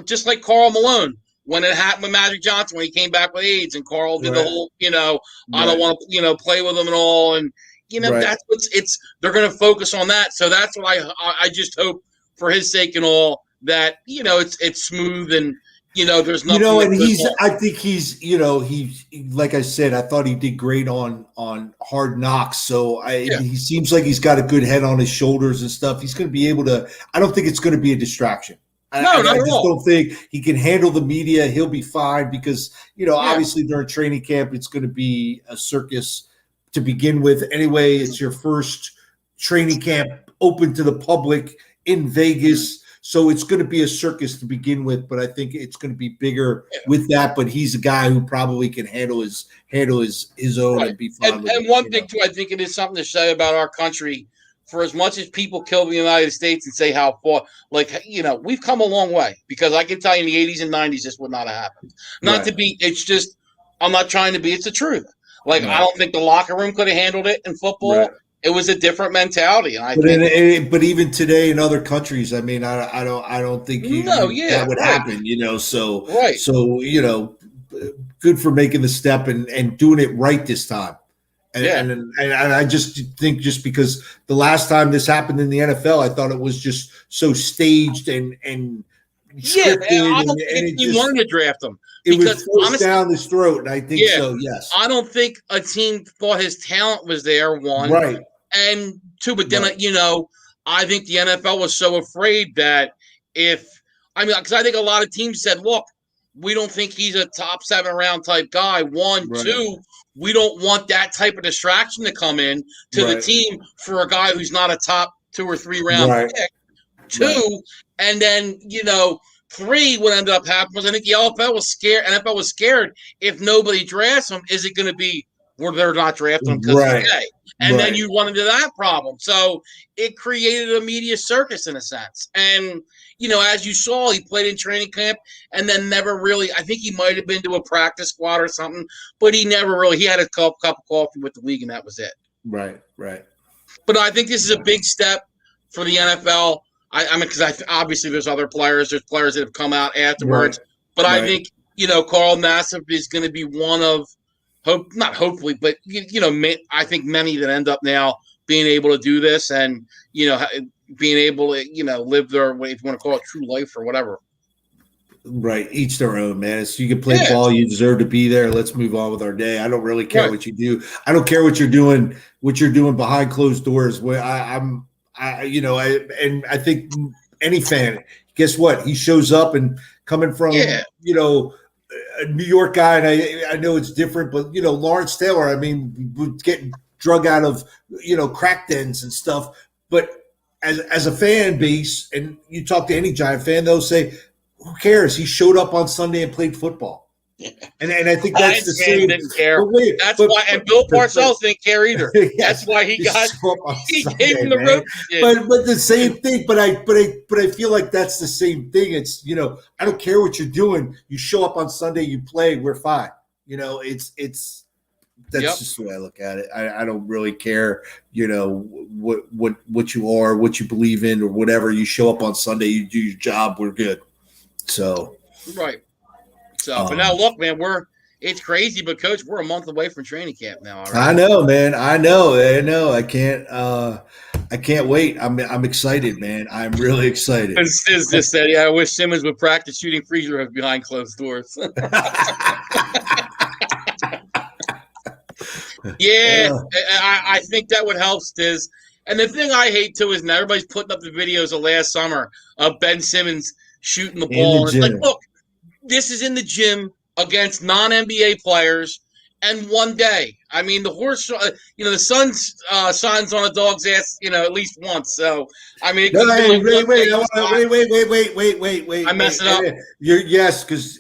just like Karl Malone, when it happened with Magic Johnson, when he came back with AIDS, and Karl did the whole, I don't want to, play with him and all, and that's what's they're going to focus on that. So that's what I just hope for his sake and all that it's smooth and there's nothing. And I think he's like I said, I thought he did great on Hard Knocks. So he seems like he's got a good head on his shoulders and stuff. He's going to be able to. I don't think it's going to be a distraction. No, not I at just all. don't think he can handle the media. He'll be fine because, obviously during training camp, it's going to be a circus to begin with. Anyway, it's your first training camp open to the public in Vegas. So it's going to be a circus to begin with, but I think it's going to be bigger with that. But he's a guy who probably can handle his own and be fine with it. And one thing, too, I think it is something to say about our country. For as much as people kill the United States and say how far, we've come a long way, because I can tell you in the 80s and 90s, this would not have happened. It's just, I'm not trying to be, it's the truth. I don't think the locker room could have handled it in football. Right. It was a different mentality. And but even today in other countries, I mean, I don't think that would happen, So, good for making the step and doing it right this time. And I just think just because the last time this happened in the NFL, I thought it was just so staged and scripted. I don't think he wanted to draft him. It was forced down his throat, and I think so, yes. I don't think a team thought his talent was there, one. Right. And two, but then, I think the NFL was so afraid that because I think a lot of teams said, look, we don't think he's a top 7 round type guy. One, two, we don't want that type of distraction to come in to the team for a guy who's not a top 2 or 3 round pick. Two, and then, three, what ended up happening was I think the NFL was scared if nobody drafts him, is it going to be where they're not drafting him because he's gay? And then you run into that problem. So it created a media circus in a sense. And, as you saw, he played in training camp and then never really, I think he might have been to a practice squad or something, but he never really, he had a cup of coffee with the league and that was it. Right. But I think this is a big step for the NFL. Because obviously there's other players. There's players that have come out afterwards. Right. But I think, Carl Nassib is going to be one of, not hopefully, but, I think many that end up now being able to do this and, being able to, live their way, if you want to call it true life or whatever. Right. Each their own, man. So you can play ball. You deserve to be there. Let's move on with our day. I don't really care what you do. I don't care what you're doing behind closed doors. Where I think any fan, guess what? He shows up and coming from, a New York guy, and I know it's different, but, Lawrence Taylor, I mean, getting drug out of, crack dens and stuff. But as a fan base, and you talk to any Giant fan, they'll say, who cares? He showed up on Sunday and played football. Yeah. And I think that's the same. Didn't care. That's why, and Bill Parcells didn't care either. Yes, that's why he gave him the rope. But the same thing. But I feel like that's the same thing. It's I don't care what you're doing. You show up on Sunday, you play, we're fine. It's that's just the way I look at it. I don't really care. What you are, what you believe in, or whatever. You show up on Sunday, you do your job, we're good. So right. So, but now look, man, it's crazy, but Coach, we're a month away from training camp now. Right? I know, man. I know. I can't wait. I'm excited, man. I'm really excited. Stiz just said, I wish Simmons would practice shooting free throws behind closed doors. I think that would help, Stiz. And the thing I hate too is now everybody's putting up the videos of last summer of Ben Simmons shooting the ball. And it's like, look, this is in the gym against non-NBA players, and one day. I mean, the horse, the sun shines on a dog's ass, at least once. So, I mean, wait. I messed it up. Yes, because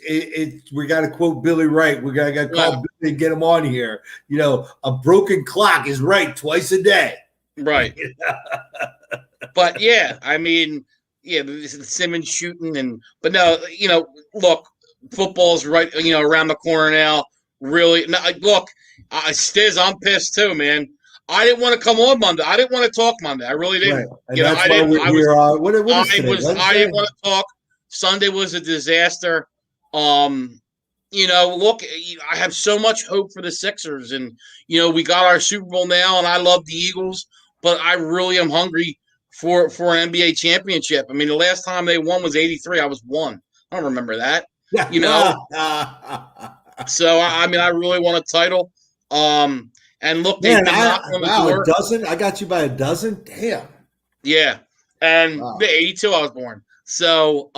we got to quote Billy Wright. We got to call Billy and get him on here. A broken clock is right twice a day. Right. But yeah, I mean, yeah, the Simmons shooting but no, look, football's right, around the corner now. Really, no, look, Stiz, I'm pissed too, man. I didn't want to come on Monday. I didn't want to talk Monday. I really didn't. Right. And that's why we're I here. What is I today? was. I Wednesday? didn't want to talk. Sunday was a disaster. Look, I have so much hope for the Sixers, and we got our Super Bowl now, and I love the Eagles, but I really am hungry for an NBA championship. I mean, the last time they won was '83. I was one. I don't remember that. So I mean, I really want a title. And look, they've been knocking on the door. A dozen. I got you by a dozen. Damn. Yeah, and the '82 I was born. So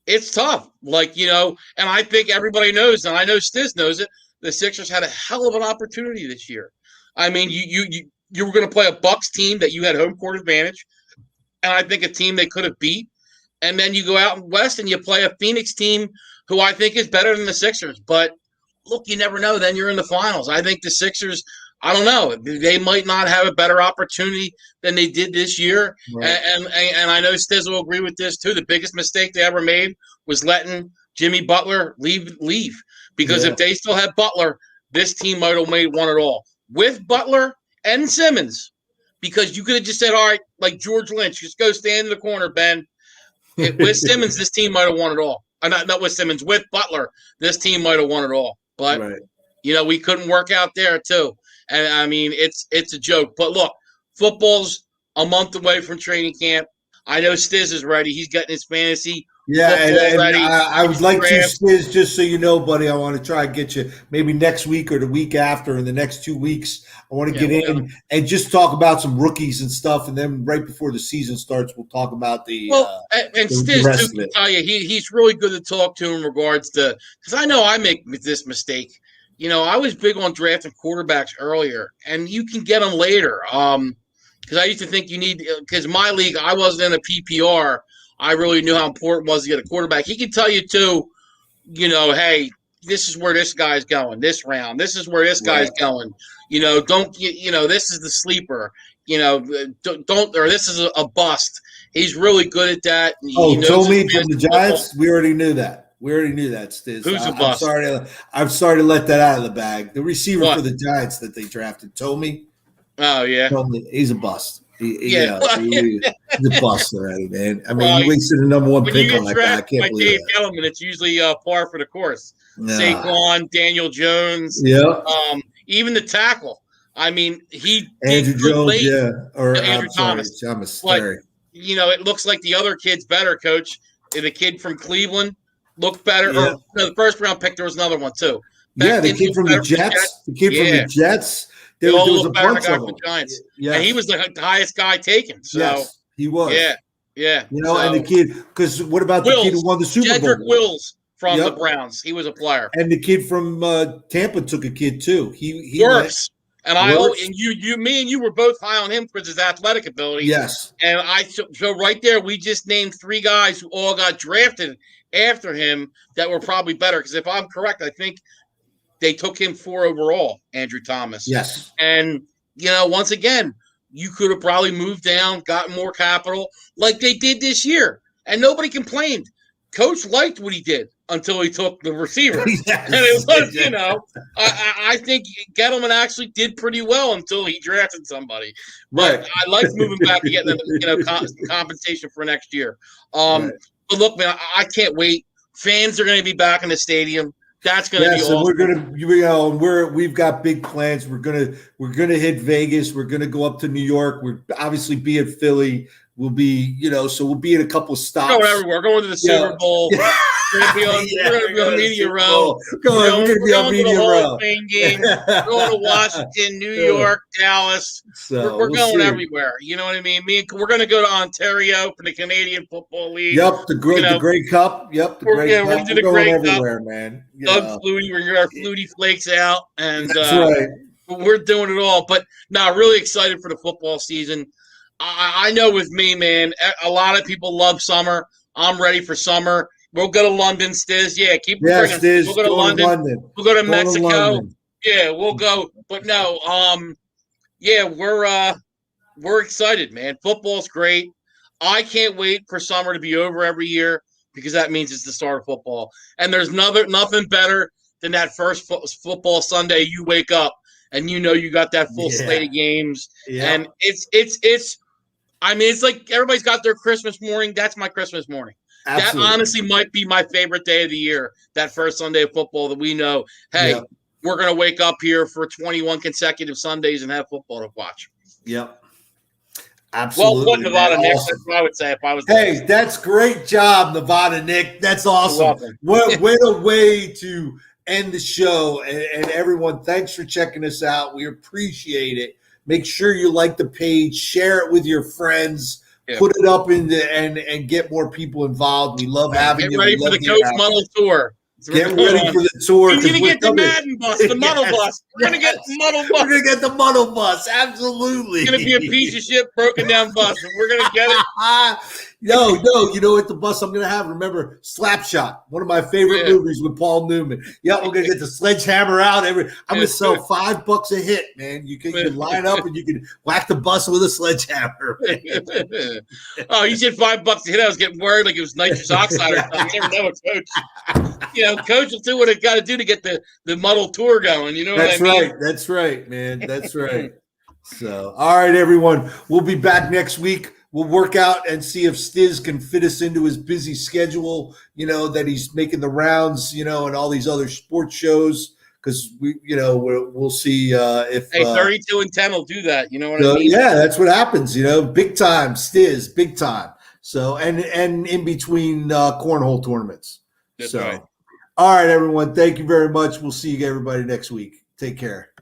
it's tough. And I think everybody knows, and I know Stiz knows it. The Sixers had a hell of an opportunity this year. I mean, you were going to play a Bucks team that you had home court advantage, and I think a team they could have beat. And then you go out in West and you play a Phoenix team who I think is better than the Sixers. But look, you never know. Then you're in the finals. I think the Sixers, I don't know. They might not have a better opportunity than they did this year. Right. And I know Stiz will agree with this too. The biggest mistake they ever made was letting Jimmy Butler leave. Because if they still had Butler, this team might have made one at all. With Butler and Simmons, because you could have just said, all right, like George Lynch, just go stand in the corner, Ben. With Simmons, this team might have won it all. Not with Simmons, with Butler, this team might have won it all. But, we couldn't work out there too. And, I mean, it's a joke. But, look, football's a month away from training camp. I know Stiz is ready. He's getting his fantasy football ready. I would like to, Stiz, just so you know, buddy, I want to try and get you maybe next week or the week after, in the next 2 weeks. I want to get in and just talk about some rookies and stuff. And then right before the season starts, we'll talk about and Stiz, too, can tell you, he's really good to talk to in regards to – because I know I make this mistake. I was big on drafting quarterbacks earlier, and you can get them later. Because I used to think you need – because my league, I wasn't in a PPR. I really knew how important it was to get a quarterback. He can tell you, too, hey, this is where this guy's going this round. This is where this guy's going. This is the sleeper. Don't – or this is a bust. He's really good at that. Tommy from the Giants? We already knew that. We already knew that, Stiz. Who's a bust? I'm sorry to let that out of the bag. The receiver for the Giants that they drafted, Tommy. Oh, yeah. Tommy, he's a bust. He's a bust already, man. I mean, he wasted the number one pick on that guy. I can't believe Dave that. Gettleman, it's usually par for the course. Saquon, Daniel Jones. Yeah. Even the tackle. I mean, Andrew Jones, late. Or Andrew Thomas. Sorry. It looks like the other kid's better, Coach. The kid from Cleveland looked better. Yeah. The first round pick, there was another one, too. The kid from the Jets. The kid from the Jets. There was a bunch of them. Giants. Yeah. And he was the highest guy taken. So yes, he was. Yeah. And the kid, because what about the kid who won the Super Bowl? Jedrick Wills from the Browns. He was a player. And the kid from Tampa took a kid too. He Works. And me and you were both high on him for his athletic ability. Yes. And so right there, we just named 3 guys who all got drafted after him that were probably better. Because if I'm correct, I think they took him 4 overall, Andrew Thomas. Yes. And, once again, you could have probably moved down, gotten more capital like they did this year. And nobody complained. Coach liked what he did until he took the receiver. Yes. And it was, I think Gettleman actually did pretty well until he drafted somebody. Right. But I like moving back and getting compensation for next year. But look, man, I can't wait. Fans are going to be back in the stadium. That's going to be awesome. We've got big plans. We're gonna hit Vegas. We're gonna go up to New York. We're obviously be at Philly. We'll be, so we'll be at a couple of stops. Going everywhere. We're going to the Super Bowl. Yeah. We're going to be on Media Row. We're going to be on Media Row. Game. We're going to Washington, New York, Dallas. So we're going everywhere. You know what I mean? We're going to go to Ontario for the Canadian Football League. Yep, the Grey Cup. Yep, the Grey Cup. We're going to the Grey Cup. Everywhere, man. Doug Flutie, we're going to get our Flutie flakes out. And that's right. We're doing it all. But, really excited for the football season. I know with me, man, a lot of people love summer. I'm ready for summer. We'll go to London, Stiz. Yeah, keep bringing. Stiz, we'll go to London. We'll go to Mexico. Yeah, we'll go. But no, we're we're excited, man. Football's great. I can't wait for summer to be over every year because that means it's the start of football. And there's nothing better than that first football Sunday. You wake up and you know you got that full slate of games, and it's. I mean, it's like everybody's got their Christmas morning. That's my Christmas morning. Absolutely. That honestly might be my favorite day of the year. That first Sunday of football that we know, hey, we're going to wake up here for 21 consecutive Sundays and have football to watch. Yep. Absolutely. Well put, Nevada Nick. Awesome. That's what I would say if I was. Hey, that's great job, Nevada Nick. That's awesome. What a way to end the show. And everyone, thanks for checking us out. We appreciate it. Make sure you like the page, share it with your friends, put it up and get more people involved. We love having you. Get ready for the Coach Muddle tour. Get ready for the tour. We're going to get the Madden bus, the Muddle bus. We're going to get the Muddle bus. We're going to get the Muddle bus. Absolutely. It's going to be a piece of shit, broken down bus, and we're going to get it. No, you know what the bus I'm going to have? Remember, Slapshot, one of my favorite movies with Paul Newman. Yeah, we're going to get the sledgehammer out. I'm going to sell $5 a hit, man. You can line up and you can whack the bus with a sledgehammer. Oh, you said $5 a hit. I was getting worried like it was nitrous oxide or something. You never know, Coach. You know, Coach will do what it got to do to get the Muddle tour going. You know what I mean? That's right, man. That's right. So, all right, everyone. We'll be back next week. We'll work out and see if Stiz can fit us into his busy schedule, you know, that he's making the rounds, you know, and all these other sports shows. Because we'll see if 32 and 10 will do that. You know what I mean? Yeah, that's what happens. You know, big time Stiz, big time. So and in between cornhole tournaments. That's right. All right, everyone. Thank you very much. We'll see you everybody next week. Take care.